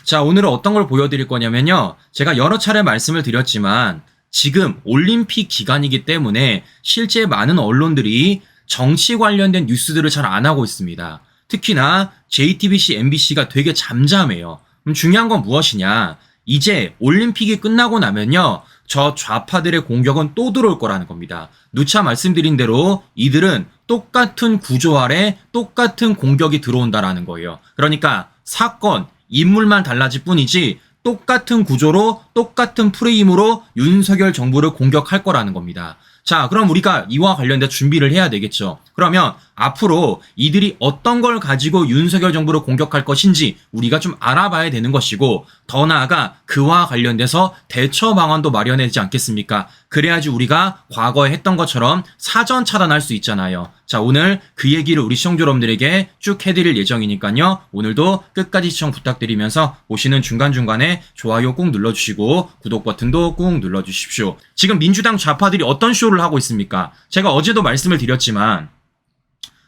자, 오늘은 어떤 걸 보여드릴 거냐면요. 제가 여러 차례 말씀을 드렸지만 지금 올림픽 기간이기 때문에 실제 많은 언론들이 정치 관련된 뉴스들을 잘 안 하고 있습니다. 특히나 JTBC, MBC가 되게 잠잠해요. 그럼 중요한 건 무엇이냐? 이제 올림픽이 끝나고 나면요. 저 좌파들의 공격은 또 들어올 거라는 겁니다. 누차 말씀드린 대로 이들은 똑같은 구조 아래 똑같은 공격이 들어온다라는 거예요. 그러니까 사건, 인물만 달라질 뿐이지 똑같은 구조로 똑같은 프레임으로 윤석열 정부를 공격할 거라는 겁니다. 자, 그럼 우리가 이와 관련된 준비를 해야 되겠죠. 그러면 앞으로 이들이 어떤 걸 가지고 윤석열 정부를 공격할 것인지 우리가 좀 알아봐야 되는 것이고, 더 나아가 그와 관련돼서 대처 방안도 마련해야 되지 않겠습니까? 그래야지 우리가 과거에 했던 것처럼 사전 차단할 수 있잖아요. 자, 오늘 그 얘기를 우리 시청자 여러분들에게 쭉 해드릴 예정이니까요. 오늘도 끝까지 시청 부탁드리면서 보시는 중간중간에 좋아요 꾹 눌러주시고 구독 버튼도 꾹 눌러주십시오. 지금 민주당 좌파들이 어떤 쇼를 하고 있습니까? 제가 어제도 말씀을 드렸지만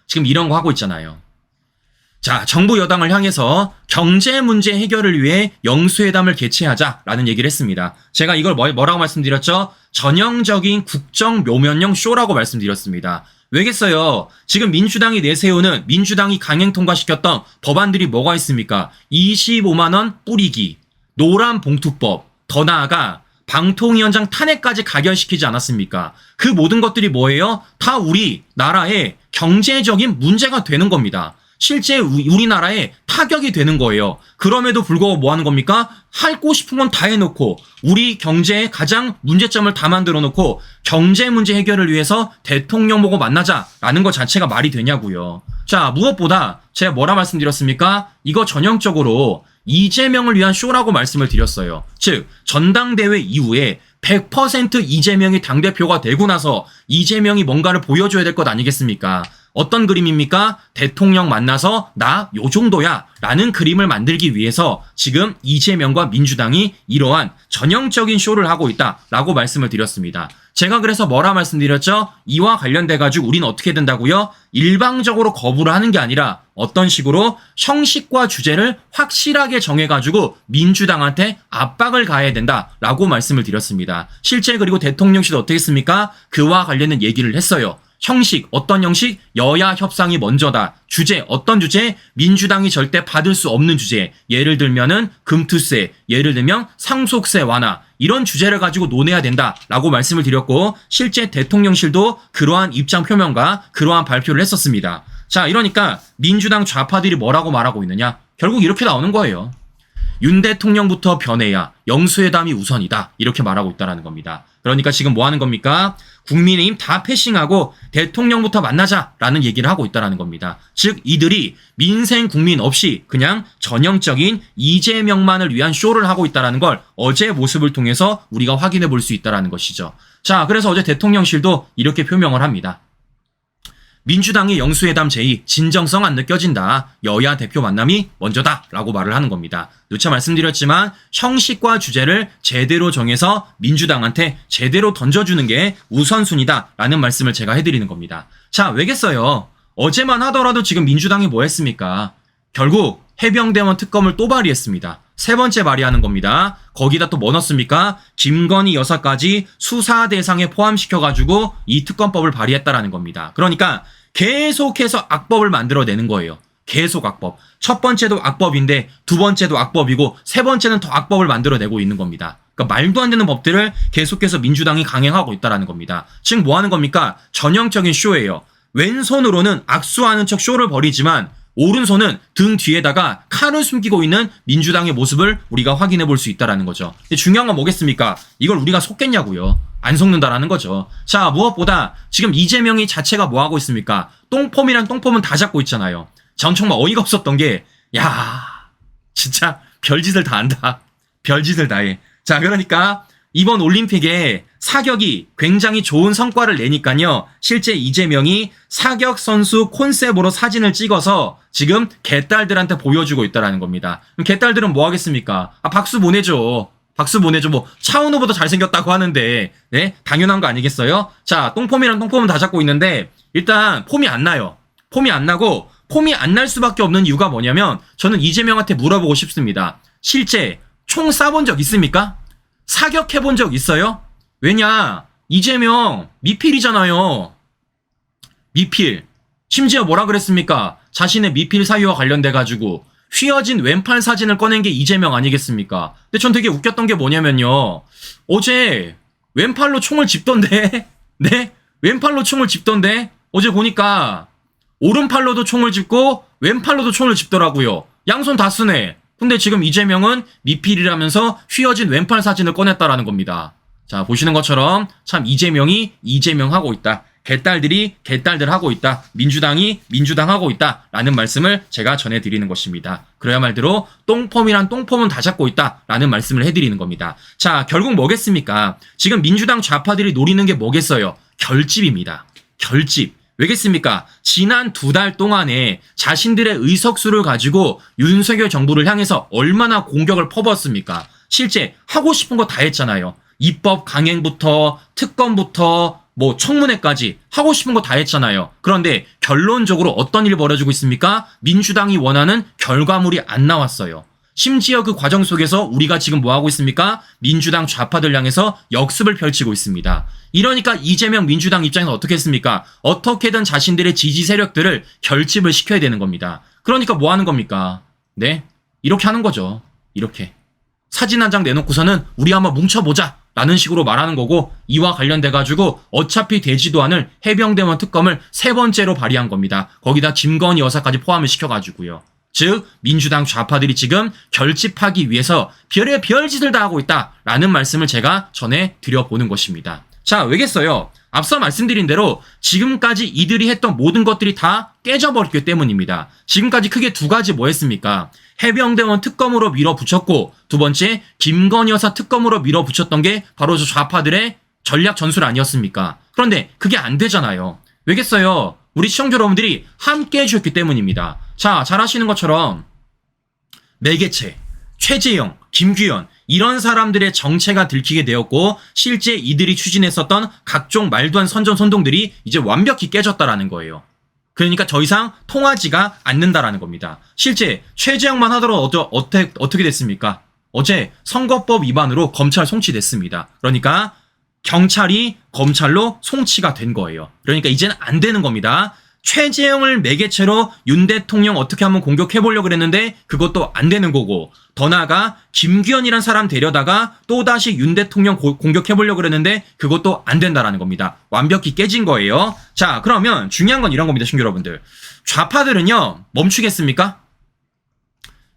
지금 이런 거 하고 있잖아요. 자, 정부 여당을 향해서 경제 문제 해결을 위해 영수회담을 개최하자라는 얘기를 했습니다. 제가 이걸 뭐라고 말씀드렸죠? 전형적인 국정 묘면형 쇼라고 말씀드렸습니다. 왜겠어요? 지금 민주당이 내세우는, 민주당이 강행 통과시켰던 법안들이 뭐가 있습니까? 25만 원 뿌리기, 노란 봉투법, 더 나아가 방통위원장 탄핵까지 가결시키지 않았습니까? 그 모든 것들이 뭐예요? 다 우리 나라의 경제적인 문제가 되는 겁니다. 실제 우리나라에 타격이 되는 거예요. 그럼에도 불구하고 뭐 하는 겁니까? 하고 싶은 건 다 해놓고 우리 경제에 가장 문제점을 다 만들어 놓고 경제 문제 해결을 위해서 대통령 보고 만나자라는 것 자체가 말이 되냐고요. 자, 무엇보다 제가 뭐라 말씀드렸습니까? 이거 전형적으로 이재명을 위한 쇼라고 말씀을 드렸어요. 즉 전당대회 이후에 100% 이재명이 당대표가 되고 나서 이재명이 뭔가를 보여줘야 될 것 아니겠습니까? 어떤 그림입니까? 대통령 만나서 나 요 정도야 라는 그림을 만들기 위해서 지금 이재명과 민주당이 이러한 전형적인 쇼를 하고 있다라고 말씀을 드렸습니다. 제가 그래서 뭐라 말씀드렸죠? 이와 관련돼 가지고 우리는 어떻게 된다고요? 일방적으로 거부를 하는 게 아니라 어떤 식으로 형식과 주제를 확실하게 정해가지고 민주당한테 압박을 가해야 된다라고 말씀을 드렸습니다. 실제 그리고 대통령실도 어떻게 했습니까? 그와 관련된 얘기를 했어요. 형식, 어떤 형식? 여야 협상이 먼저다. 주제, 어떤 주제? 민주당이 절대 받을 수 없는 주제. 예를 들면은 금투세, 예를 들면 상속세 완화, 이런 주제를 가지고 논해야 된다라고 말씀을 드렸고, 실제 대통령실도 그러한 입장 표명과 그러한 발표를 했었습니다. 자, 이러니까 민주당 좌파들이 뭐라고 말하고 있느냐? 결국 이렇게 나오는 거예요. 윤 대통령부터 변해야 영수회담이 우선이다. 이렇게 말하고 있다는 겁니다. 그러니까 지금 뭐 하는 겁니까? 국민의힘 다 패싱하고 대통령부터 만나자라는 얘기를 하고 있다는 겁니다. 즉 이들이 민생 국민 없이 그냥 전형적인 이재명만을 위한 쇼를 하고 있다는 걸 어제 모습을 통해서 우리가 확인해 볼 수 있다는 것이죠. 자, 그래서 어제 대통령실도 이렇게 표명을 합니다. 민주당의 영수회담 제의 진정성 안 느껴진다. 여야 대표 만남이 먼저다 라고 말을 하는 겁니다. 누차 말씀드렸지만 형식과 주제를 제대로 정해서 민주당한테 제대로 던져주는 게 우선순위다 라는 말씀을 제가 해드리는 겁니다. 자, 왜겠어요? 어제만 하더라도 지금 민주당이 뭐 했습니까? 결국 해병대원 특검을 또 발의했습니다. 세 번째 발의하는 겁니다. 거기다 또 뭐 넣습니까? 김건희 여사까지 수사 대상에 포함시켜가지고 이 특검법을 발의했다라는 겁니다. 그러니까 계속해서 악법을 만들어내는 거예요. 계속 악법. 첫 번째도 악법인데 두 번째도 악법이고 세 번째는 더 악법을 만들어내고 있는 겁니다. 그러니까 말도 안 되는 법들을 계속해서 민주당이 강행하고 있다라는 겁니다. 즉 뭐 하는 겁니까? 전형적인 쇼예요. 왼손으로는 악수하는 척 쇼를 벌이지만 오른손은 등 뒤에다가 칼을 숨기고 있는 민주당의 모습을 우리가 확인해 볼 수 있다는 거죠. 근데 중요한 건 뭐겠습니까? 이걸 우리가 속겠냐고요. 안 속는다라는 거죠. 자, 무엇보다 지금 이재명이 자체가 뭐 하고 있습니까? 똥폼이랑 똥폼은 다 잡고 있잖아요. 전 정말 어이가 없었던 게, 야, 진짜 별짓을 다 한다. 별짓을 다 해. 자, 그러니까 이번 올림픽에 사격이 굉장히 좋은 성과를 내니까요. 실제 이재명이 사격 선수 콘셉트로 사진을 찍어서 지금 개딸들한테 보여주고 있다는 겁니다. 그럼 개딸들은 뭐 하겠습니까? 박수 보내줘. 박수 보내줘. 뭐 차은우보다 잘생겼다고 하는데 네? 당연한 거 아니겠어요? 자, 똥폼이랑 똥폼은 다 잡고 있는데 일단 폼이 안 나요. 폼이 안 나고 폼이 안 날 수밖에 없는 이유가 뭐냐면 저는 이재명한테 물어보고 싶습니다. 실제 총 쏴본 적 있습니까? 사격해본 적 있어요? 왜냐? 이재명 미필이잖아요. 미필. 심지어 뭐라 그랬습니까? 자신의 미필 사유와 관련돼가지고 휘어진 왼팔 사진을 꺼낸 게 이재명 아니겠습니까? 근데 전 되게 웃겼던 게 뭐냐면요. 어제 왼팔로 총을 집던데? 네? 왼팔로 총을 집던데? 어제 보니까 오른팔로도 총을 집고 왼팔로도 총을 집더라고요. 양손 다 쓰네. 근데 지금 이재명은 미필이라면서 휘어진 왼팔 사진을 꺼냈다라는 겁니다. 자, 보시는 것처럼 참 이재명이 이재명하고 있다. 개딸들이 개딸들 하고 있다. 민주당이 민주당 하고 있다. 라는 말씀을 제가 전해드리는 것입니다. 그래야 말대로 똥폼이란 똥폼은 다 잡고 있다. 라는 말씀을 해드리는 겁니다. 자, 결국 뭐겠습니까? 지금 민주당 좌파들이 노리는 게 뭐겠어요? 결집입니다. 결집. 왜겠습니까? 지난 2달 동안에 자신들의 의석수를 가지고 윤석열 정부를 향해서 얼마나 공격을 퍼부었습니까? 실제 하고 싶은 거 다 했잖아요. 입법 강행부터 특검부터 뭐 청문회까지 하고 싶은 거 다 했잖아요. 그런데 결론적으로 어떤 일이 벌어지고 있습니까? 민주당이 원하는 결과물이 안 나왔어요. 심지어 그 과정 속에서 우리가 지금 뭐 하고 있습니까? 민주당 좌파들 향해서 역습을 펼치고 있습니다. 이러니까 이재명 민주당 입장에서 어떻게 했습니까? 어떻게든 자신들의 지지 세력들을 결집을 시켜야 되는 겁니다. 그러니까 뭐 하는 겁니까? 네? 이렇게 하는 거죠. 이렇게. 사진 한 장 내놓고서는 우리 한번 뭉쳐보자 라는 식으로 말하는 거고, 이와 관련돼가지고 어차피 되지도 않을 해병대원 특검을 3번째로 발의한 겁니다. 거기다 김건희 여사까지 포함을 시켜가지고요. 즉 민주당 좌파들이 지금 결집하기 위해서 별의 별짓을 다 하고 있다라는 말씀을 제가 전해드려보는 것입니다. 자, 왜겠어요? 앞서 말씀드린 대로 지금까지 이들이 했던 모든 것들이 다 깨져버렸기 때문입니다. 지금까지 크게 2가지 뭐 했습니까? 해병대원 특검으로 밀어붙였고, 2번째 김건희 여사 특검으로 밀어붙였던 게 바로 저 좌파들의 전략 전술 아니었습니까? 그런데 그게 안 되잖아요. 왜겠어요? 우리 시청자 여러분들이 함께 해주셨기 때문입니다. 자, 잘 아시는 것처럼 매개체, 최재형, 김규현 이런 사람들의 정체가 들키게 되었고, 실제 이들이 추진했었던 각종 말도 안 선전선동들이 이제 완벽히 깨졌다라는 거예요. 그러니까 더 이상 통하지가 않는다라는 겁니다. 실제 최재형만 하더라도 어떻게 됐습니까? 어제 선거법 위반으로 검찰 송치됐습니다. 그러니까 경찰이 검찰로 송치가 된 거예요. 그러니까 이제는 안 되는 겁니다. 최재형을 매개체로 윤 대통령 어떻게 한번 공격해보려고 그랬는데 그것도 안 되는 거고, 더 나아가 김규현이란 사람 데려다가 또다시 윤 대통령 공격해보려고 그랬는데 그것도 안 된다라는 겁니다. 완벽히 깨진 거예요. 자, 그러면 중요한 건 이런 겁니다, 시청자 여러분들. 좌파들은요, 멈추겠습니까?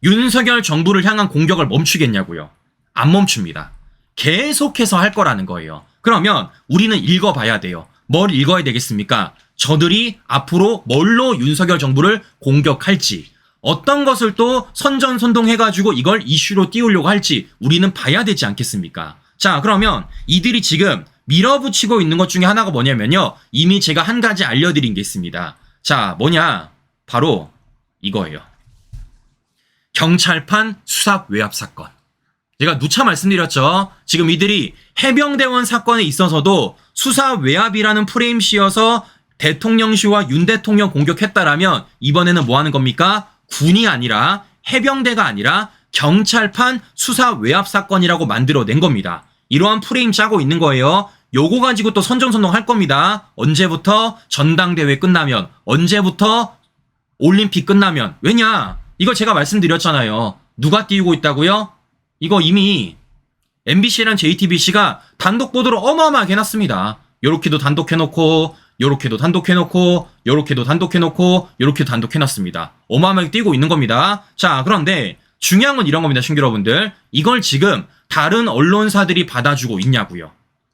윤석열 정부를 향한 공격을 멈추겠냐고요? 안 멈춥니다. 계속해서 할 거라는 거예요. 그러면 우리는 읽어봐야 돼요. 뭘 읽어야 되겠습니까? 저들이 앞으로 뭘로 윤석열 정부를 공격할지, 어떤 것을 또 선전선동해가지고 이걸 이슈로 띄우려고 할지 우리는 봐야 되지 않겠습니까? 자, 그러면 이들이 지금 밀어붙이고 있는 것 중에 하나가 뭐냐면요, 이미 제가 한 가지 알려드린 게 있습니다. 자, 뭐냐? 바로 이거예요. 경찰판 수사 외압 사건. 제가 누차 말씀드렸죠. 지금 이들이 해병대원 사건에 있어서도 수사 외압이라는 프레임 씌워서 대통령실과 윤 대통령 공격했다라면 이번에는 뭐 하는 겁니까? 군이 아니라 해병대가 아니라 경찰판 수사 외압 사건이라고 만들어낸 겁니다. 이러한 프레임 짜고 있는 거예요. 요거 가지고 또 선전선동 할 겁니다. 언제부터? 전당대회 끝나면, 언제부터? 올림픽 끝나면. 왜냐? 이거 제가 말씀드렸잖아요. 누가 띄우고 있다고요? 이거 이미 MBC랑 JTBC가 단독 보도를 어마어마하게 해놨습니다. 요렇게도 단독해놓고, 요렇게도 단독해놓고, 요렇게도 단독해놓고, 요렇게도 단독해놨습니다. 어마어마하게 띄고 있는 겁니다. 자, 그런데 중요한 건 이런 겁니다, 시청자 여러분들. 이걸 지금 다른 언론사들이 받아주고 있냐고요?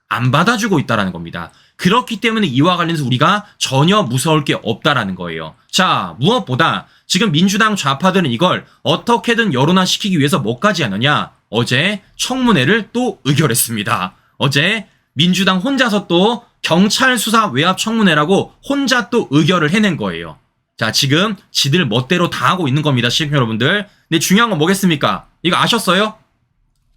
안 받아주고 있다라는 겁니다. 그렇기 때문에 이와 관련해서 우리가 전혀 무서울 게 없다라는 거예요. 자, 무엇보다 지금 민주당 좌파들은 이걸 어떻게든 여론화시키기 위해서 뭐까지 하느냐? 어제 청문회를 또 의결했습니다. 어제 민주당 혼자서 또 경찰 수사 외압 청문회라고 혼자 또 의결을 해낸 거예요. 자, 지금 지들 멋대로 다 하고 있는 겁니다, 시청자 여러분들. 근데 중요한 건 뭐겠습니까? 이거 아셨어요?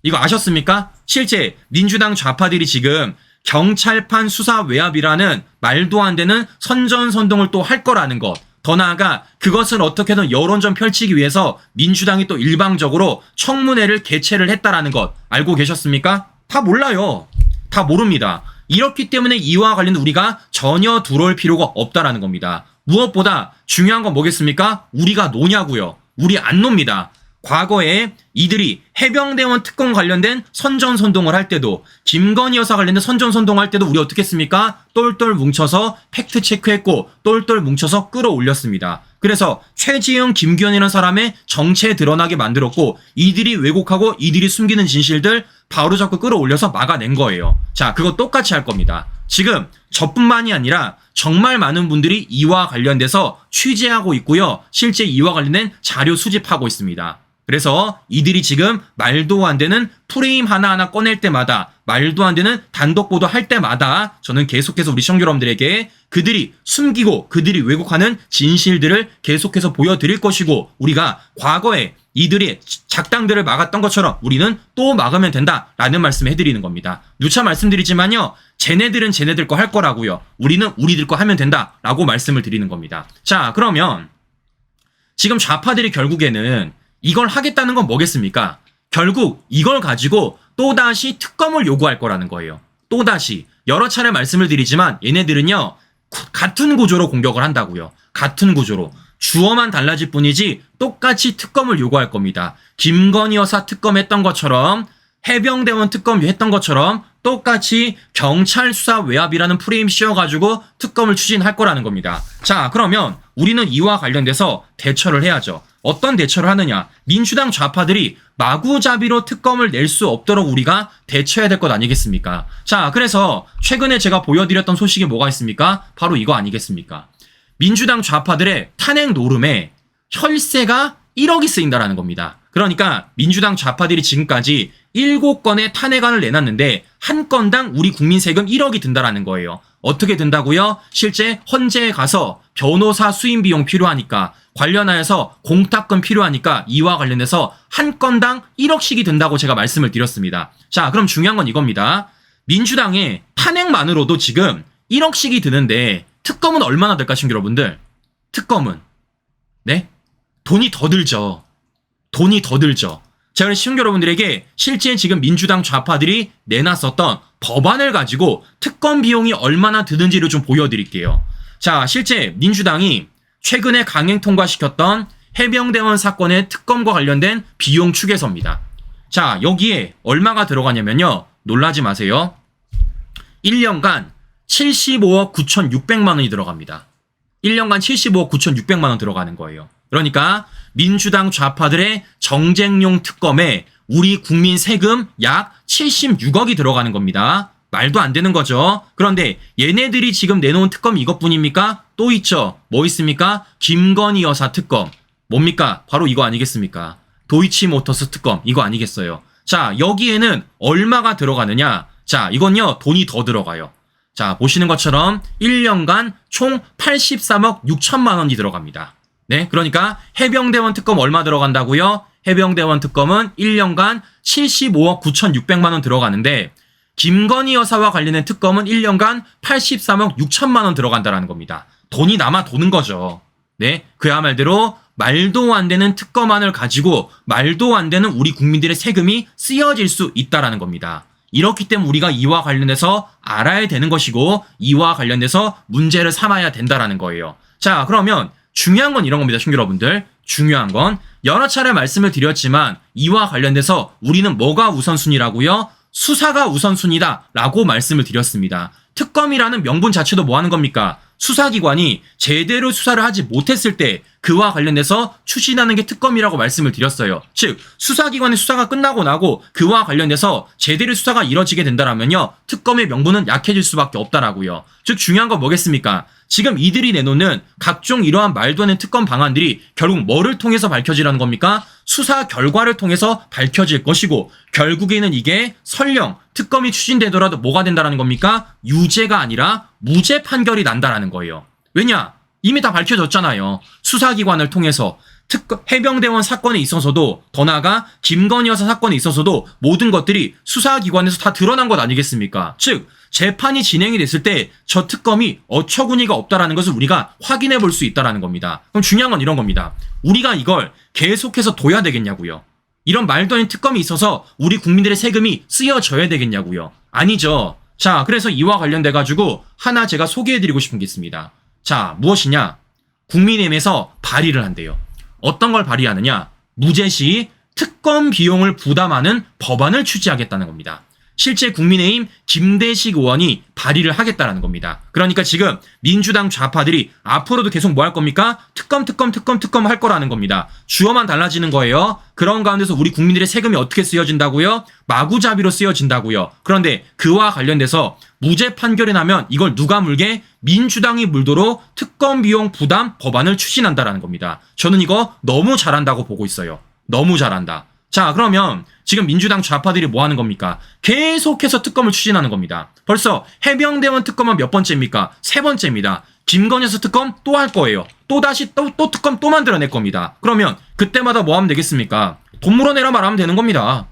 이거 아셨습니까? 실제 민주당 좌파들이 지금 경찰판 수사 외압이라는 말도 안 되는 선전선동을 또 할 거라는 것, 더 나아가 그것을 어떻게든 여론전 펼치기 위해서 민주당이 또 일방적으로 청문회를 개최를 했다라는 것 알고 계셨습니까? 다 몰라요. 다 모릅니다. 이렇기 때문에 이와 관련해 우리가 전혀 두려울 필요가 없다라는 겁니다. 무엇보다 중요한 건 뭐겠습니까? 우리가 노냐고요. 우리 안 놉니다. 과거에 이들이 해병대원 특검 관련된 선전선동을 할 때도 김건희 여사 관련된 선전선동할 때도 우리 어떻게 했습니까? 똘똘 뭉쳐서 팩트체크했고 똘똘 뭉쳐서 끌어올렸습니다. 그래서 최지영, 김기현이라는 사람의 정체 드러나게 만들었고 이들이 왜곡하고 이들이 숨기는 진실들 바로잡고 끌어올려서 막아낸 거예요. 자, 그거 똑같이 할 겁니다. 지금 저뿐만이 아니라 정말 많은 분들이 이와 관련돼서 취재하고 있고요. 실제 이와 관련된 자료 수집하고 있습니다. 그래서 이들이 지금 말도 안 되는 프레임 하나하나 꺼낼 때마다 말도 안 되는 단독 보도할 때마다 저는 계속해서 우리 시청자 여러분들에게 그들이 숨기고 그들이 왜곡하는 진실들을 계속해서 보여드릴 것이고 우리가 과거에 이들이 작당들을 막았던 것처럼 우리는 또 막으면 된다라는 말씀을 해드리는 겁니다. 누차 말씀드리지만요. 쟤네들은 쟤네들 거 할 거라고요. 우리는 우리들 거 하면 된다라고 말씀을 드리는 겁니다. 자, 그러면 지금 좌파들이 결국에는 이걸 하겠다는 건 뭐겠습니까? 결국 이걸 가지고 또다시 특검을 요구할 거라는 거예요. 또다시 여러 차례 말씀을 드리지만 얘네들은요. 같은 구조로 공격을 한다고요. 같은 구조로. 주어만 달라질 뿐이지 똑같이 특검을 요구할 겁니다. 김건희 여사 특검했던 것처럼 해병대원 특검 했던 것처럼 똑같이 경찰 수사 외압이라는 프레임 씌워가지고 특검을 추진할 거라는 겁니다. 자, 그러면 우리는 이와 관련돼서 대처를 해야죠. 어떤 대처를 하느냐? 민주당 좌파들이 마구잡이로 특검을 낼 수 없도록 우리가 대처해야 될 것 아니겠습니까? 자, 그래서 최근에 제가 보여드렸던 소식이 뭐가 있습니까? 바로 이거 아니겠습니까? 민주당 좌파들의 탄핵 노름에 혈세가 1억이 쓰인다라는 겁니다. 그러니까 민주당 좌파들이 지금까지 7건의 탄핵안을 내놨는데 한 건당 우리 국민 세금 1억이 든다라는 거예요. 어떻게 든다고요? 실제 헌재에 가서 변호사 수임 비용 필요하니까 관련하여서 공탁금 필요하니까 이와 관련해서 한 건당 1억씩이 든다고 제가 말씀을 드렸습니다. 자, 그럼 중요한 건 이겁니다. 민주당의 탄핵만으로도 지금 1억씩이 드는데 특검은 얼마나 될까, 친구 여러분들? 특검은 네? 돈이 더 들죠. 돈이 더 들죠. 제가 시청자 여러분들에게 실제 지금 민주당 좌파들이 내놨었던 법안을 가지고 특검 비용이 얼마나 드는지를 좀 보여드릴게요. 자, 실제 민주당이 최근에 강행 통과시켰던 해병대원 사건의 특검과 관련된 비용 추계서입니다. 자, 여기에 얼마가 들어가냐면요. 놀라지 마세요. 1년간 75억 9,600만 원이 들어갑니다. 1년간 75억 9,600만 원 들어가는 거예요. 그러니까 민주당 좌파들의 정쟁용 특검에 우리 국민 세금 약 76억이 들어가는 겁니다. 말도 안 되는 거죠. 그런데 얘네들이 지금 내놓은 특검이 이것뿐입니까? 또 있죠. 뭐 있습니까? 김건희 여사 특검. 뭡니까? 바로 이거 아니겠습니까? 도이치모터스 특검. 이거 아니겠어요. 자, 여기에는 얼마가 들어가느냐? 자, 이건요. 돈이 더 들어가요. 자, 보시는 것처럼 1년간 총 83억 6천만 원이 들어갑니다. 네, 그러니까 해병대원 특검 얼마 들어간다고요? 해병대원 특검은 1년간 75억 9,600만 원 들어가는데 김건희 여사와 관련된 특검은 1년간 83억 6천만 원 들어간다라는 겁니다. 돈이 남아 도는 거죠. 네, 그야말로 말도 안 되는 특검안을 가지고 말도 안 되는 우리 국민들의 세금이 쓰여질 수 있다라는 겁니다. 이렇기 때문에 우리가 이와 관련해서 알아야 되는 것이고 이와 관련해서 문제를 삼아야 된다라는 거예요. 자, 그러면 중요한 건 이런 겁니다. 시청자 여러분들. 중요한 건 여러 차례 말씀을 드렸지만 이와 관련돼서 우리는 뭐가 우선순위라고요? 수사가 우선순위다 라고 말씀을 드렸습니다. 특검이라는 명분 자체도 뭐 하는 겁니까? 수사기관이 제대로 수사를 하지 못했을 때 그와 관련돼서 추진하는 게 특검이라고 말씀을 드렸어요. 즉 수사기관의 수사가 끝나고 나고 그와 관련돼서 제대로 수사가 이뤄지게 된다면요. 특검의 명분은 약해질 수밖에 없다라고요. 즉 중요한 건 뭐겠습니까? 지금 이들이 내놓는 각종 이러한 말도 안 되는 특검 방안들이 결국 뭐를 통해서 밝혀지라는 겁니까? 수사 결과를 통해서 밝혀질 것이고 결국에는 이게 설령 특검이 추진되더라도 뭐가 된다라는 겁니까? 유죄가 아니라 무죄 판결이 난다라는 거예요. 왜냐? 이미 다 밝혀졌잖아요. 수사기관을 통해서. 해병대원 사건에 있어서도 더 나아가 김건희 여사 사건에 있어서도 모든 것들이 수사기관에서 다 드러난 것 아니겠습니까? 즉 재판이 진행이 됐을 때 저 특검이 어처구니가 없다라는 것을 우리가 확인해 볼 수 있다라는 겁니다. 그럼 중요한 건 이런 겁니다. 우리가 이걸 계속해서 둬야 되겠냐고요. 이런 말도 아닌 특검이 있어서 우리 국민들의 세금이 쓰여져야 되겠냐고요. 아니죠. 자, 그래서 이와 관련돼 가지고 하나 제가 소개해 드리고 싶은 게 있습니다. 자, 무엇이냐? 국민의힘에서 발의를 한대요. 어떤 걸 발의하느냐? 무죄시 특검 비용을 부담하는 법안을 취지하겠다는 겁니다. 실제 국민의힘 김대식 의원이 발의를 하겠다라는 겁니다. 그러니까 지금 민주당 좌파들이 앞으로도 계속 뭐 할 겁니까? 특검 할 거라는 겁니다. 주어만 달라지는 거예요. 그런 가운데서 우리 국민들의 세금이 어떻게 쓰여진다고요? 마구잡이로 쓰여진다고요. 그런데 그와 관련돼서 무죄 판결이 나면 이걸 누가 물게? 민주당이 물도록 특검 비용 부담 법안을 추진한다라는 겁니다. 저는 이거 너무 잘한다고 보고 있어요. 너무 잘한다. 자, 그러면 지금 민주당 좌파들이 뭐 하는 겁니까? 계속해서 특검을 추진하는 겁니다. 벌써 해병대원 특검은 몇 번째입니까? 3번째입니다. 김건희 여사 특검 또 할 거예요. 또 특검 또 만들어낼 겁니다. 그러면 그때마다 뭐 하면 되겠습니까? 돈 물어내라 말하면 되는 겁니다.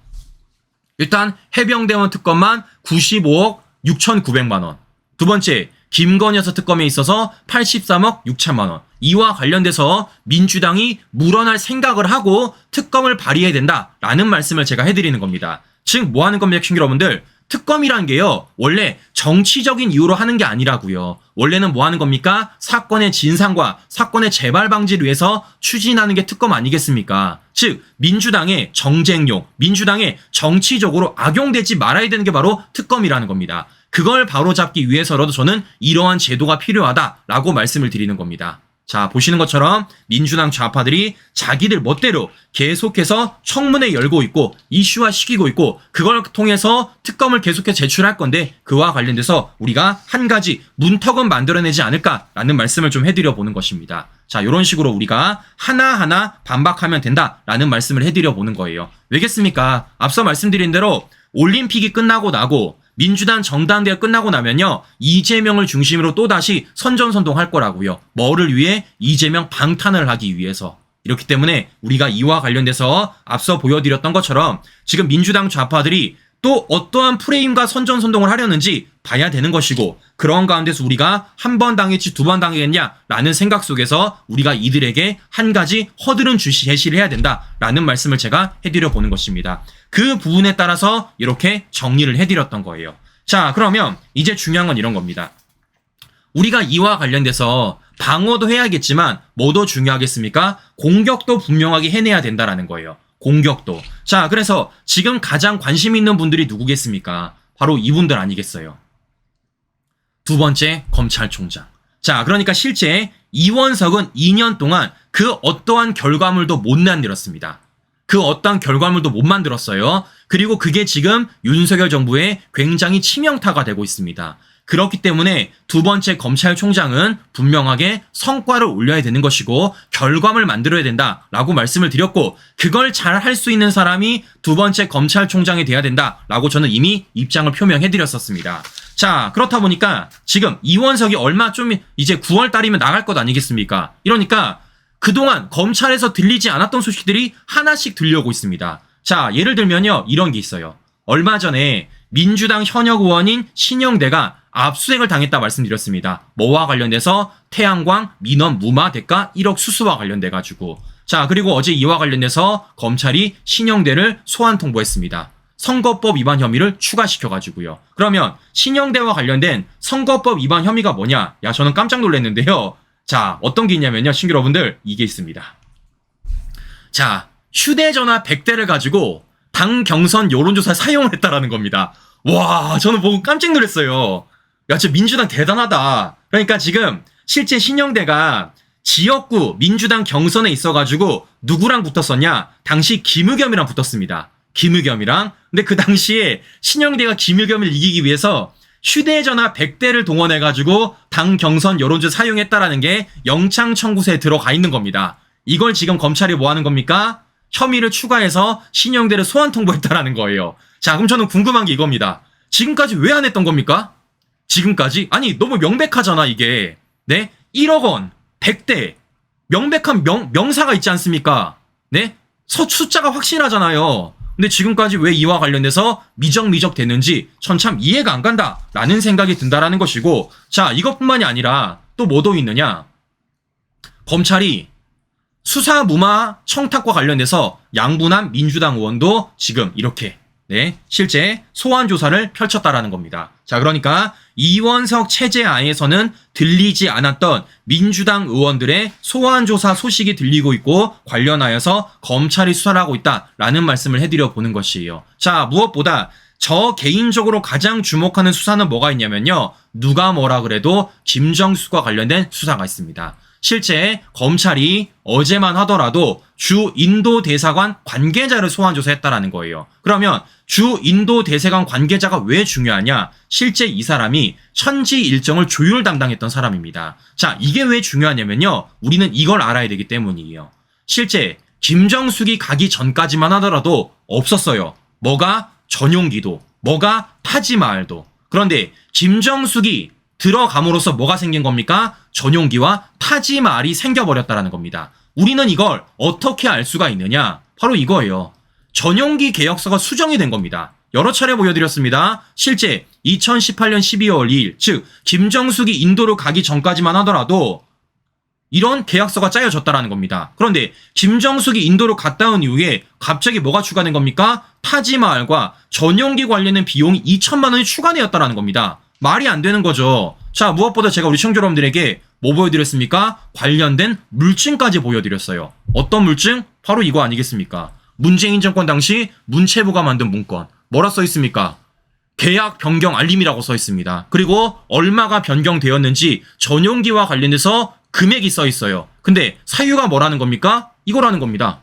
일단 해병대원 특검만 95억 6,900만 원. 두 번째, 김건희 여사 특검에 있어서 83억 6천만 원. 이와 관련돼서 민주당이 물어날 생각을 하고 특검을 발의해야 된다라는 말씀을 제가 해드리는 겁니다. 즉 뭐 하는 겁니까, 친구 여러분들? 특검이란 게요, 원래 정치적인 이유로 하는 게 아니라고요. 원래는 뭐 하는 겁니까? 사건의 진상과 사건의 재발 방지를 위해서 추진하는 게 특검 아니겠습니까? 즉 민주당의 정쟁용, 민주당의 정치적으로 악용되지 말아야 되는 게 바로 특검이라는 겁니다. 그걸 바로잡기 위해서라도 저는 이러한 제도가 필요하다라고 말씀을 드리는 겁니다. 자, 보시는 것처럼 민주당 좌파들이 자기들 멋대로 계속해서 청문회 열고 있고 이슈화 시키고 있고 그걸 통해서 특검을 계속해서 제출할 건데 그와 관련돼서 우리가 한 가지 문턱은 만들어내지 않을까라는 말씀을 좀 해드려 보는 것입니다. 자, 이런 식으로 우리가 하나하나 반박하면 된다라는 말씀을 해드려 보는 거예요. 왜겠습니까? 앞서 말씀드린 대로 올림픽이 끝나고 나고 민주당 전당대회가 끝나고 나면요, 이재명을 중심으로 또다시 선전선동할 거라고요. 뭐를 위해? 이재명 방탄을 하기 위해서. 이렇기 때문에 우리가 이와 관련돼서 앞서 보여드렸던 것처럼 지금 민주당 좌파들이 또 어떠한 프레임과 선전선동을 하려는지 봐야 되는 것이고, 그런 가운데서 우리가 한 번 당했지 두 번 당하겠냐라는 생각 속에서 우리가 이들에게 한 가지 허들은 제시를 해야 된다라는 말씀을 제가 해드려 보는 것입니다. 그 부분에 따라서 이렇게 정리를 해드렸던 거예요. 자, 그러면 이제 중요한 건 이런 겁니다. 우리가 이와 관련돼서 방어도 해야겠지만 뭐도 중요하겠습니까? 공격도 분명하게 해내야 된다라는 거예요. 공격도. 자, 그래서 지금 가장 관심 있는 분들이 누구겠습니까? 바로 이분들 아니겠어요? 두 번째, 검찰총장. 자, 그러니까 실제 이원석은 2년 동안 그 어떠한 결과물도 못 만들었습니다. 그 어떠한 결과물도 못 만들었어요. 그리고 그게 지금 윤석열 정부에 굉장히 치명타가 되고 있습니다. 그렇기 때문에 두 번째 검찰총장은 분명하게 성과를 올려야 되는 것이고 결과물 만들어야 된다라고 말씀을 드렸고, 그걸 잘 할 수 있는 사람이 두 번째 검찰총장이 돼야 된다라고 저는 이미 입장을 표명해드렸었습니다. 자, 그렇다 보니까 지금 이원석이 얼마 좀 이제 9월 달이면 나갈 것 아니겠습니까? 이러니까 그동안 검찰에서 들리지 않았던 소식들이 하나씩 들려오고 있습니다. 자, 예를 들면요, 이런 게 있어요. 얼마 전에 민주당 현역 의원인 신영대가 압수수색을 당했다 말씀드렸습니다. 뭐와 관련돼서 태양광 민원 무마 대가 1억 수수와 관련돼가지고. 자, 그리고 어제 이와 관련돼서 검찰이 신영대를 소환 통보했습니다. 선거법 위반 혐의를 추가시켜가지고요. 그러면 신영대와 관련된 선거법 위반 혐의가 뭐냐? 야, 저는 깜짝 놀랐는데요. 자, 어떤 게 있냐면요, 친구 여러분들, 이게 있습니다. 자, 휴대전화 100대를 가지고 당 경선 여론조사에 사용을 했다라는 겁니다. 와, 저는 보고 깜짝 놀랐어요. 야, 진짜 민주당 대단하다. 그러니까 지금 실제 신영대가 지역구 민주당 경선에 있어가지고 누구랑 붙었었냐? 당시 김의겸이랑 붙었습니다. 김의겸이랑. 근데 그 당시에 신영대가 김의겸을 이기기 위해서 휴대전화 100대를 동원해가지고 당 경선 여론조사 사용했다라는 게 영장 청구서에 들어가 있는 겁니다. 이걸 지금 검찰이 뭐 하는 겁니까? 혐의를 추가해서 신영대를 소환 통보했다라는 거예요. 자, 그럼 저는 궁금한 게 이겁니다. 지금까지 왜 안 했던 겁니까? 지금까지? 아니, 너무 명백하잖아, 이게. 네? 1억 원, 100대. 명백한 명사가 있지 않습니까? 네? 숫자가 확실하잖아요. 근데 지금까지 왜 이와 관련돼서 미적미적 됐는지 전 참 이해가 안 간다라는 생각이 든다라는 것이고, 자, 이것뿐만이 아니라 또 뭐도 있느냐? 검찰이 수사 무마 청탁과 관련돼서 양분한 민주당 의원도 지금 이렇게 실제 소환 조사를 펼쳤다라는 겁니다. 자, 그러니까 이원석 체제하에서는 들리지 않았던 민주당 의원들의 소환 조사 소식이 들리고 있고 관련하여서 검찰이 수사를 하고 있다라는 말씀을 해드려 보는 것이에요. 자, 무엇보다 저 개인적으로 가장 주목하는 수사는 뭐가 있냐면요. 누가 뭐라 그래도 김정수과 관련된 수사가 있습니다. 실제 검찰이 어제만 하더라도 주 인도 대사관 관계자를 소환 조사했다라는 거예요. 그러면 주 인도 대사관 관계자가 왜 중요하냐? 실제 이 사람이 천지 일정을 조율 담당했던 사람입니다. 자, 이게 왜 중요하냐면요. 우리는 이걸 알아야 되기 때문이에요. 실제 김정숙이 가기 전까지만 하더라도 없었어요. 뭐가 전용기도, 뭐가 타지마할도. 그런데 김정숙이 들어감으로써 뭐가 생긴 겁니까? 전용기와 타지마할이 생겨버렸다는 겁니다. 우리는 이걸 어떻게 알 수가 있느냐? 바로 이거예요. 전용기 계약서가 수정이 된 겁니다. 여러 차례 보여드렸습니다. 실제 2018년 12월 2일, 즉 김정숙이 인도로 가기 전까지만 하더라도 이런 계약서가 짜여졌다라는 겁니다. 그런데 김정숙이 인도로 갔다 온 이후에 갑자기 뭐가 추가된 겁니까? 타지마할과 전용기 관련된 비용이 2천만 원이 추가되었다라는 겁니다. 말이 안 되는 거죠. 자, 무엇보다 제가 우리 시청자 여러분들에게 뭐 보여드렸습니까? 관련된 물증까지 보여드렸어요. 어떤 물증? 바로 이거 아니겠습니까? 문재인 정권 당시 문체부가 만든 문건. 뭐라 써 있습니까? 계약 변경 알림이라고 써 있습니다. 그리고 얼마가 변경되었는지 전용기와 관련돼서 금액이 써 있어요. 근데 사유가 뭐라는 겁니까? 이거라는 겁니다.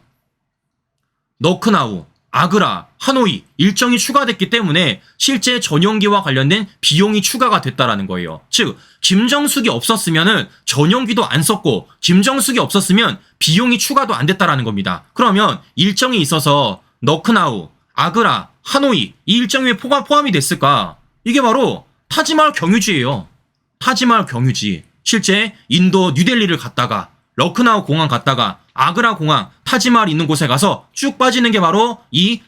너크나우, 아그라, 하노이 일정이 추가됐기 때문에 실제 전용기와 관련된 비용이 추가가 됐다라는 거예요. 즉 김정숙이 없었으면은 전용기도 안 썼고 김정숙이 없었으면 비용이 추가도 안 됐다라는 겁니다. 그러면 일정이 있어서 너크나우, 아그라, 하노이 이 일정이 왜 포함이 됐을까? 이게 바로 타지마할 경유지예요. 타지마할 경유지. 실제 인도 뉴델리를 갔다가 러크나우 공항 갔다가 아그라 공항, 타지마할 있는 곳에 가서 쭉 빠지는 게 바로 이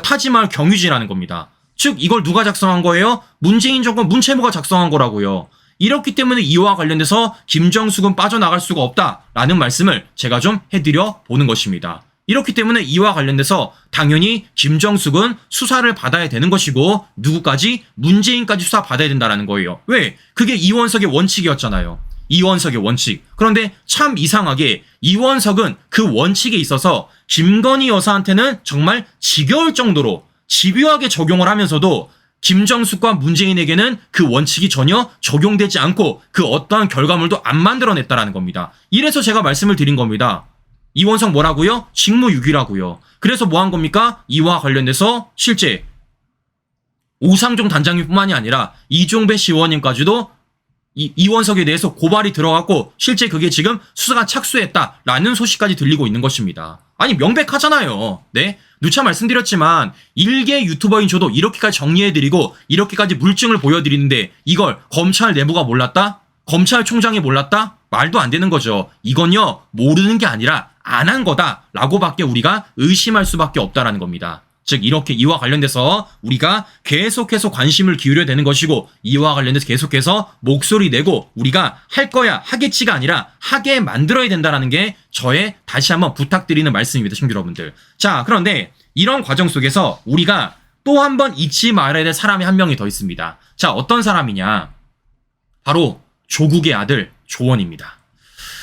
타지마할 경유지라는 겁니다. 즉 이걸 누가 작성한 거예요? 문재인 정권 문체부가 작성한 거라고요. 이렇기 때문에 이와 관련돼서 김정숙은 빠져나갈 수가 없다라는 말씀을 제가 좀 해드려 보는 것입니다. 이렇기 때문에 이와 관련돼서 당연히 김정숙은 수사를 받아야 되는 것이고 누구까지? 문재인까지 수사 받아야 된다는 거예요. 왜? 그게 이원석의 원칙이었잖아요. 이원석의 원칙. 그런데 참 이상하게 이원석은 그 원칙에 있어서 김건희 여사한테는 정말 지겨울 정도로 집요하게 적용을 하면서도 김정숙과 문재인에게는 그 원칙이 전혀 적용되지 않고 그 어떠한 결과물도 안 만들어냈다라는 겁니다. 이래서 제가 말씀을 드린 겁니다. 이원석 뭐라고요? 직무유기라고요. 그래서 뭐 한 겁니까? 이와 관련돼서 실제 오상종 단장님뿐만이 아니라 이종배 시의원님까지도 이원석에 대해서 고발이 들어갔고 실제 그게 지금 수사가 착수했다라는 소식까지 들리고 있는 것입니다. 아니 명백하잖아요. 네? 누차 말씀드렸지만 일개 유튜버인 저도 이렇게까지 정리해드리고 이렇게까지 물증을 보여드리는데 이걸 검찰 내부가 몰랐다? 검찰총장이 몰랐다? 말도 안 되는 거죠. 이건요 모르는 게 아니라 안 한 거다라고밖에 우리가 의심할 수밖에 없다라는 겁니다. 즉 이렇게 이와 관련돼서 우리가 계속해서 관심을 기울여야 되는 것이고 이와 관련돼서 계속해서 목소리 내고 우리가 할 거야 하겠지가 아니라 하게 만들어야 된다는 게 저의 다시 한번 부탁드리는 말씀입니다. 시청자 여러분들. 자, 그런데 이런 과정 속에서 우리가 또 한 번 잊지 말아야 될 사람이 한 명이 더 있습니다. 자, 어떤 사람이냐? 바로 조국의 아들 조원입니다.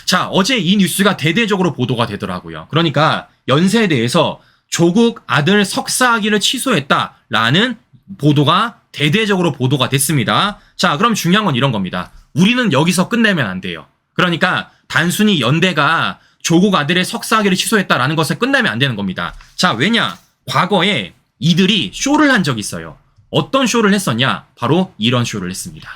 자, 어제 이 뉴스가 대대적으로 보도가 되더라고요. 그러니까 연세대에서 조국 아들 석사학위를 취소했다라는 보도가 대대적으로 보도가 됐습니다. 자, 그럼 중요한 건 이런 겁니다. 우리는 여기서 끝내면 안 돼요. 그러니까 단순히 연대가 조국 아들의 석사학위를 취소했다라는 것에 끝나면 안 되는 겁니다. 자, 왜냐? 과거에 이들이 쇼를 한 적이 있어요. 어떤 쇼를 했었냐? 바로 이런 쇼를 했습니다.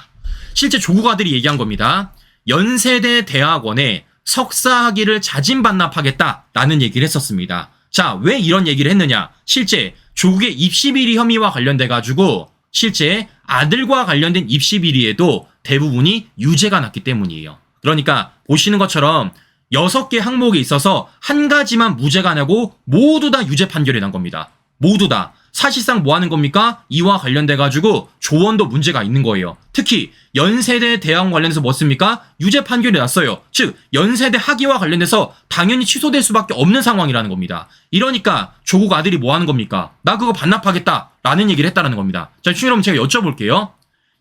실제 조국 아들이 얘기한 겁니다. 연세대 대학원에 석사학위를 자진 반납하겠다라는 얘기를 했었습니다. 자, 왜 이런 얘기를 했느냐? 실제 조국의 입시비리 혐의와 관련돼 가지고 실제 아들과 관련된 입시비리에도 대부분이 유죄가 났기 때문이에요. 그러니까 보시는 것처럼 6개 항목에 있어서 한 가지만 무죄가 나고 모두 다 유죄 판결이 난 겁니다. 모두 다. 사실상 뭐 하는 겁니까? 이와 관련돼 가지고 조원도 문제가 있는 거예요. 특히 연세대 대학 관련해서 뭐 씁니까? 유죄 판결이 났어요. 즉 연세대 학위와 관련돼서 당연히 취소될 수밖에 없는 상황이라는 겁니다. 이러니까 조국 아들이 뭐 하는 겁니까? 나 그거 반납하겠다라는 얘기를 했다라는 겁니다. 자, 여러분 제가 여쭤볼게요.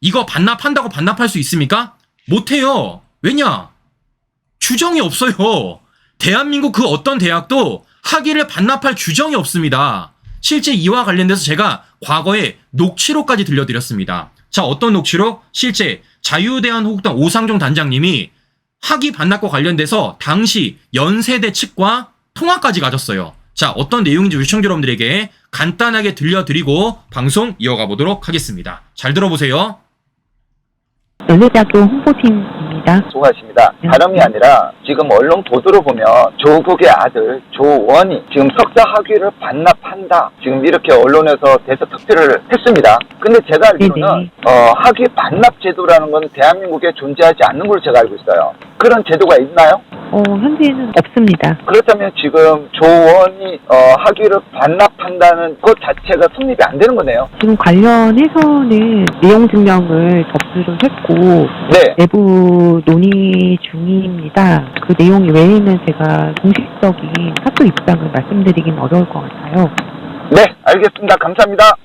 이거 반납한다고 반납할 수 있습니까? 못해요. 왜냐? 규정이 없어요. 대한민국 그 어떤 대학도 학위를 반납할 규정이 없습니다. 실제 이와 관련돼서 제가 과거에 녹취록까지 들려드렸습니다. 자, 어떤 녹취록? 실제 자유대한호국당 오상종 단장님이 학위 반납과 관련돼서 당시 연세대 측과 통화까지 가졌어요. 자, 어떤 내용인지 우리 시청자 여러분들에게 간단하게 들려드리고 방송 이어가 보도록 하겠습니다. 잘 들어보세요. 연세대학교 홍보팀입니다. 수고하십니다. 다름이 아니라 지금 언론 보도를 보면 조국의 아들 조원이 지금 석사 학위를 반납한다. 지금 이렇게 언론에서 대서특필을 했습니다. 근데 제가 알기로는 학위 반납 제도라는 건 대한민국에 존재하지 않는 걸로 제가 알고 있어요. 그런 제도가 있나요? 현재는 없습니다. 그렇다면 지금 조원이 학위를 반납한다는 것 자체가 성립이 안 되는 거네요. 지금 관련해서는 내용 증명을 접수를 했고 네. 내부 논의 중입니다. 그 내용 외에는 제가 공식적인 사표 입장을 말씀드리긴 어려울 것 같아요. 네, 알겠습니다. 감사합니다.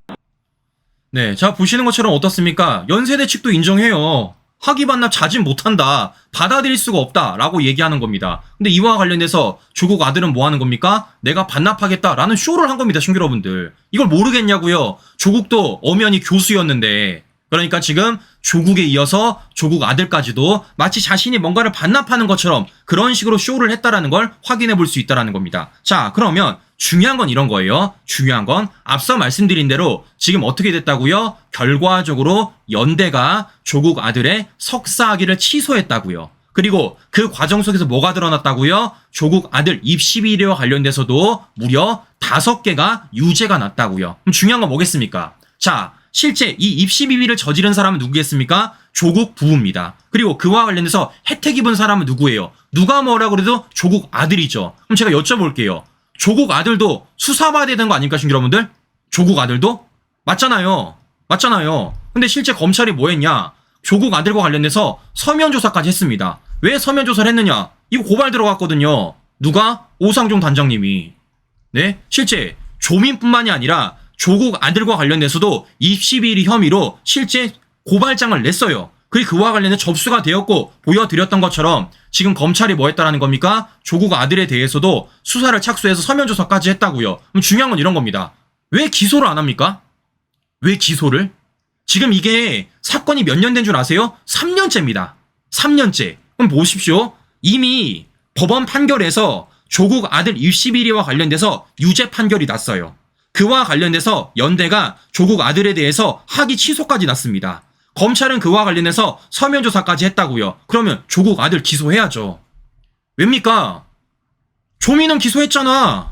네, 자 보시는 것처럼 어떻습니까? 연세대 측도 인정해요. 학위 반납 자진 못한다. 받아들일 수가 없다라고 얘기하는 겁니다. 근데 이와 관련해서 조국 아들은 뭐 하는 겁니까? 내가 반납하겠다라는 쇼를 한 겁니다. 신규 여러분들. 이걸 모르겠냐고요. 조국도 엄연히 교수였는데. 그러니까 지금 조국에 이어서 조국 아들까지도 마치 자신이 뭔가를 반납하는 것처럼 그런 식으로 쇼를 했다라는 걸 확인해 볼 수 있다라는 겁니다. 자, 그러면 중요한 건 이런 거예요. 중요한 건 앞서 말씀드린 대로 지금 어떻게 됐다고요? 결과적으로 연대가 조국 아들의 석사 학위를 취소했다고요. 그리고 그 과정 속에서 뭐가 드러났다고요? 조국 아들 입시 비리와 관련돼서도 무려 5개가 유죄가 났다고요. 그럼 중요한 건 뭐겠습니까? 자, 실제 이 입시 비리를 저지른 사람은 누구겠습니까? 조국 부부입니다. 그리고 그와 관련해서 혜택 입은 사람은 누구예요? 누가 뭐라 그래도 조국 아들이죠. 그럼 제가 여쭤볼게요. 조국 아들도 수사받아야 되는 거 아닙니까, 신규 여러분들? 조국 아들도? 맞잖아요. 맞잖아요. 근데 실제 검찰이 뭐 했냐? 조국 아들과 관련해서 서면 조사까지 했습니다. 왜 서면 조사를 했느냐? 이거 고발 들어갔거든요. 누가? 오상종 단장님이. 네? 실제 조민뿐만이 아니라 조국 아들과 관련해서도 입시비리 혐의로 실제 고발장을 냈어요. 그리고 그와 관련해 접수가 되었고 보여드렸던 것처럼 지금 검찰이 뭐 했다라는 겁니까? 조국 아들에 대해서도 수사를 착수해서 서면 조사까지 했다고요. 그럼 중요한 건 이런 겁니다. 왜 기소를 안 합니까? 왜 기소를? 지금 이게 사건이 몇 년 된 줄 아세요? 3년째입니다. 3년째. 그럼 보십시오. 이미 법원 판결에서 조국 아들 입시비리와 관련돼서 유죄 판결이 났어요. 그와 관련돼서 연대가 조국 아들에 대해서 학위 취소까지 났습니다. 검찰은 그와 관련해서 서면 조사까지 했다고요. 그러면 조국 아들 기소해야죠. 왜입니까? 조민은 기소했잖아.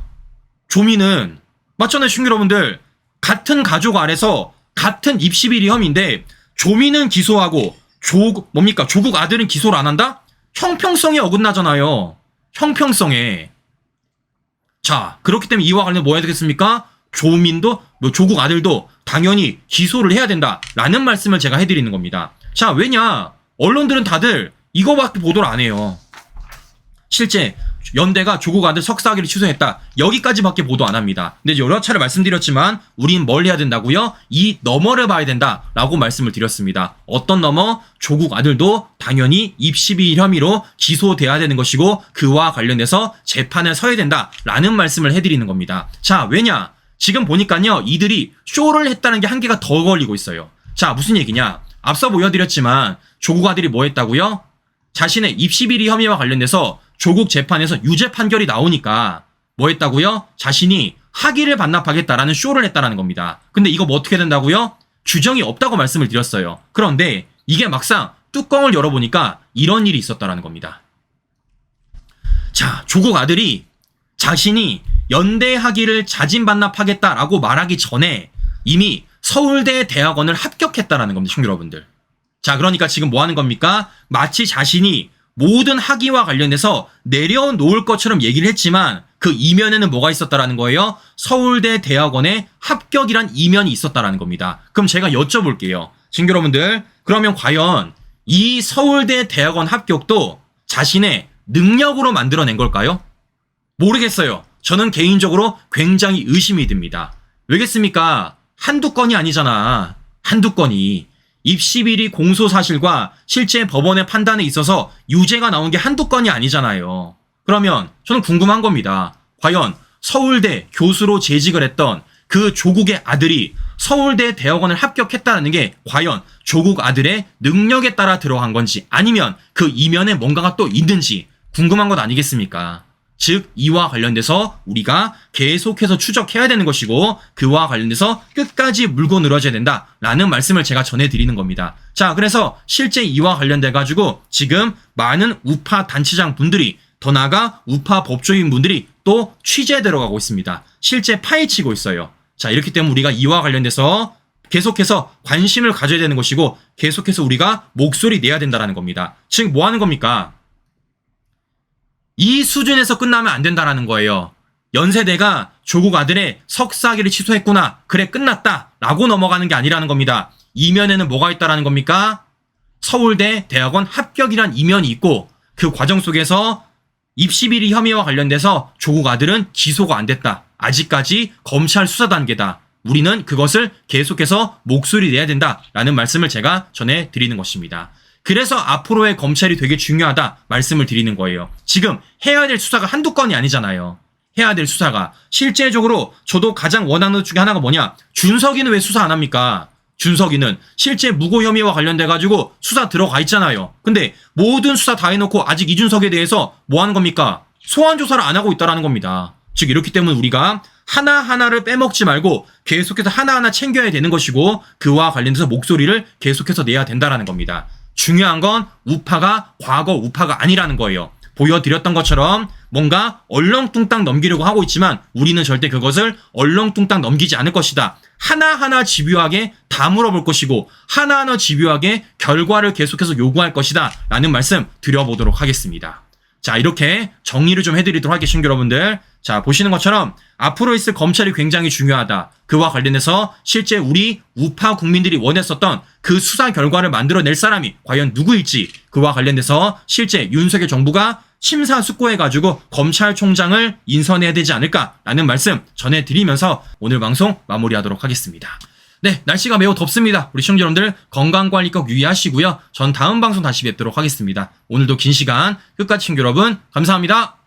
조민은. 맞잖아요, 신규 여러분들. 같은 가족 아래서 같은 입시비리 혐의인데 조민은 기소하고 조국 아들은 기소를 안 한다? 형평성에 어긋나잖아요. 형평성에. 자, 그렇기 때문에 이와 관련해 뭐 해야 되겠습니까? 조민도 조국 아들도 당연히 기소를 해야 된다라는 말씀을 제가 해드리는 겁니다. 자, 왜냐? 언론들은 다들 이거밖에 보도를 안 해요. 실제 연대가 조국 아들 석사 학위를 취소했다. 여기까지밖에 보도 안 합니다. 근데 여러 차례 말씀드렸지만 우린 뭘 해야 된다고요? 이 너머를 봐야 된다라고 말씀을 드렸습니다. 어떤 너머? 조국 아들도 당연히 입시비리 혐의로 기소돼야 되는 것이고 그와 관련해서 재판에 서야 된다라는 말씀을 해드리는 겁니다. 자, 왜냐? 지금 보니까요, 이들이 쇼를 했다는 게 한계가 더 걸리고 있어요. 자, 무슨 얘기냐? 앞서 보여드렸지만 조국 아들이 뭐 했다고요? 자신의 입시비리 혐의와 관련돼서 조국 재판에서 유죄 판결이 나오니까 뭐 했다고요? 자신이 학위를 반납하겠다라는 쇼를 했다라는 겁니다. 근데 이거 뭐 어떻게 된다고요? 규정이 없다고 말씀을 드렸어요. 그런데 이게 막상 뚜껑을 열어보니까 이런 일이 있었다라는 겁니다. 자, 조국 아들이 자신이 연대 학위를 자진 반납하겠다라고 말하기 전에 이미 서울대 대학원을 합격했다라는 겁니다, 친구 여러분들. 자, 그러니까 지금 뭐 하는 겁니까? 마치 자신이 모든 학위와 관련돼서 내려놓을 것처럼 얘기를 했지만 그 이면에는 뭐가 있었다라는 거예요? 서울대 대학원의 합격이란 이면이 있었다라는 겁니다. 그럼 제가 여쭤볼게요. 친구 여러분들, 그러면 과연 이 서울대 대학원 합격도 자신의 능력으로 만들어낸 걸까요? 모르겠어요. 저는 개인적으로 굉장히 의심이 듭니다. 왜겠습니까? 한두 건이 아니잖아. 한두 건이. 입시 비리 공소 사실과 실제 법원의 판단에 있어서 유죄가 나온 게 한두 건이 아니잖아요. 그러면 저는 궁금한 겁니다. 과연 서울대 교수로 재직을 했던 그 조국의 아들이 서울대 대학원을 합격했다는 게 과연 조국 아들의 능력에 따라 들어간 건지 아니면 그 이면에 뭔가가 또 있는지 궁금한 것 아니겠습니까? 즉 이와 관련돼서 우리가 계속해서 추적해야 되는 것이고 그와 관련돼서 끝까지 물고 늘어져야 된다라는 말씀을 제가 전해드리는 겁니다. 자, 그래서 실제 이와 관련돼 가지고 지금 많은 우파 단체장 분들이 더 나아가 우파 법조인 분들이 또 취재에 들어가고 있습니다. 실제 파헤치고 있어요. 자, 이렇기 때문에 우리가 이와 관련돼서 계속해서 관심을 가져야 되는 것이고 계속해서 우리가 목소리 내야 된다는 겁니다. 즉 뭐 하는 겁니까? 이 수준에서 끝나면 안 된다라는 거예요. 연세대가 조국 아들의 석사학위를 취소했구나. 그래 끝났다. 라고 넘어가는 게 아니라는 겁니다. 이면에는 뭐가 있다라는 겁니까? 서울대 대학원 합격이란 이면이 있고 그 과정 속에서 입시비리 혐의와 관련돼서 조국 아들은 기소가 안 됐다. 아직까지 검찰 수사 단계다. 우리는 그것을 계속해서 목소리 내야 된다라는 말씀을 제가 전해드리는 것입니다. 그래서 앞으로의 검찰이 되게 중요하다 말씀을 드리는 거예요. 지금 해야 될 수사가 한두 건이 아니잖아요. 해야 될 수사가. 실제적으로 저도 가장 원하는 것 중에 하나가 뭐냐. 준석이는 왜 수사 안 합니까? 준석이는 실제 무고 혐의와 관련돼가지고 수사 들어가 있잖아요. 근데 모든 수사 다 해놓고 아직 이준석에 대해서 뭐 하는 겁니까? 소환 조사를 안 하고 있다라는 겁니다. 즉 이렇기 때문에 우리가 하나하나를 빼먹지 말고 계속해서 하나하나 챙겨야 되는 것이고 그와 관련돼서 목소리를 계속해서 내야 된다라는 겁니다. 중요한 건 우파가 과거 우파가 아니라는 거예요. 보여드렸던 것처럼 뭔가 얼렁뚱땅 넘기려고 하고 있지만 우리는 절대 그것을 얼렁뚱땅 넘기지 않을 것이다. 하나하나 집요하게 다 물어볼 것이고 하나하나 집요하게 결과를 계속해서 요구할 것이다 라는 말씀 드려보도록 하겠습니다. 자, 이렇게 정리를 좀 해드리도록 하겠습니다, 여러분들. 자, 보시는 것처럼 앞으로 있을 검찰이 굉장히 중요하다. 그와 관련해서 실제 우리 우파 국민들이 원했었던 그 수사 결과를 만들어낼 사람이 과연 누구일지 그와 관련돼서 실제 윤석열 정부가 심사숙고해가지고 검찰총장을 인선해야 되지 않을까라는 말씀 전해드리면서 오늘 방송 마무리하도록 하겠습니다. 네, 날씨가 매우 덥습니다. 우리 시청자 여러분들 건강관리 꼭 유의하시고요. 전 다음 방송 다시 뵙도록 하겠습니다. 오늘도 긴 시간 끝까지 시청자 여러분 감사합니다.